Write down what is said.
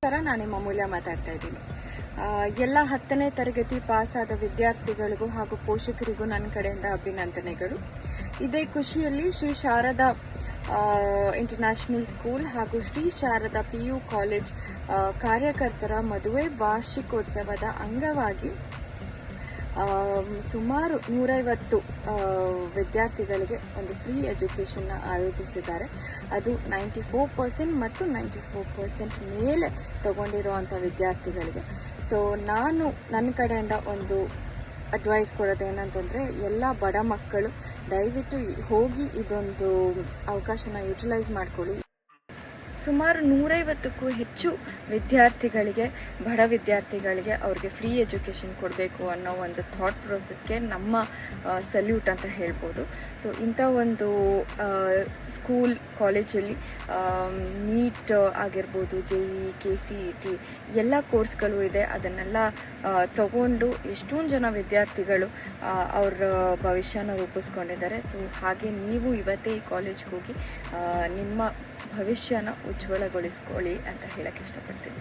ನಮಸ್ಕಾರ, ನಾನು ನಿಮ್ಮ ಅಮೂಲ್ಯ ಮಾತಾಡ್ತಾ ಇದ್ದೀನಿ. ಎಲ್ಲ 10ನೇ ತರಗತಿ ಪಾಸ್ ಆದ ವಿದ್ಯಾರ್ಥಿಗಳಿಗೂ ಹಾಗೂ ಪೋಷಕರಿಗೂ ನನ್ನ ಕಡೆಯಿಂದ ಅಭಿನಂದನೆಗಳು. ಇದೇ ಖುಷಿಯಲ್ಲಿ ಶ್ರೀ ಶಾರದಾ ಇಂಟರ್ನ್ಯಾಷನಲ್ ಸ್ಕೂಲ್ ಹಾಗೂ ಶ್ರೀ ಶಾರದಾ PU ಕಾಲೇಜ್ ಕಾರ್ಯಕರ್ತರ ಮದುವೆ ವಾರ್ಷಿಕೋತ್ಸವದ ಅಂಗವಾಗಿ ಸುಮಾರು 150 ವಿದ್ಯಾರ್ಥಿಗಳಿಗೆ ಒಂದು ಫ್ರೀ ಎಜುಕೇಷನ್ನ ಆಯೋಜಿಸಿದ್ದಾರೆ. ಅದು 94% ಮತ್ತು 94% ಮೇಲೆ ತಗೊಂಡಿರುವಂಥ ವಿದ್ಯಾರ್ಥಿಗಳಿಗೆ. ಸೊ ನಾನು ನನ್ನ ಕಡೆಯಿಂದ ಒಂದು ಅಡ್ವೈಸ್ ಕೊಡೋದೇನಂತಂದರೆ, ಎಲ್ಲ ಬಡ ಮಕ್ಕಳು ದಯವಿಟ್ಟು ಹೋಗಿ ಇದೊಂದು ಅವಕಾಶನ ಯುಟಿಲೈಸ್ ಮಾಡ್ಕೊಳ್ಳಿ. ಸುಮಾರು 150ಕ್ಕೂ ಹೆಚ್ಚು ವಿದ್ಯಾರ್ಥಿಗಳಿಗೆ, ಬಡ ವಿದ್ಯಾರ್ಥಿಗಳಿಗೆ ಅವ್ರಿಗೆ ಫ್ರೀ ಎಜುಕೇಷನ್ ಕೊಡಬೇಕು ಅನ್ನೋ ಒಂದು ಥಾಟ್ ಪ್ರೋಸೆಸ್ಗೆ ನಮ್ಮ ಸಲ್ಯೂಟ್ ಅಂತ ಹೇಳ್ಬೋದು. ಸೊ ಇಂಥ ಒಂದು ಸ್ಕೂಲ್ ಕಾಲೇಜಲ್ಲಿ ನೀಟ್ ಆಗಿರ್ಬೋದು, JEE, KCET ಎಲ್ಲ ಕೋರ್ಸ್ಗಳು ಇದೆ. ಅದನ್ನೆಲ್ಲ ತಗೊಂಡು ಎಷ್ಟೊಂದು ಜನ ವಿದ್ಯಾರ್ಥಿಗಳು ಅವ್ರ ಭವಿಷ್ಯನ ರೂಪಿಸ್ಕೊಂಡಿದ್ದಾರೆ. ಸೊ ಹಾಗೆ ನೀವು ಇವತ್ತೇ ಈ ಕಾಲೇಜ್ಗೆ ಹೋಗಿ ನಿಮ್ಮ ಭವಿಷ್ಯನ ಉಜ್ವಲಗೊಳಿಸ್ಕೊಳ್ಳಿ ಅಂತ ಹೇಳಕ್ಕೆ ಇಷ್ಟಪಡ್ತೀನಿ.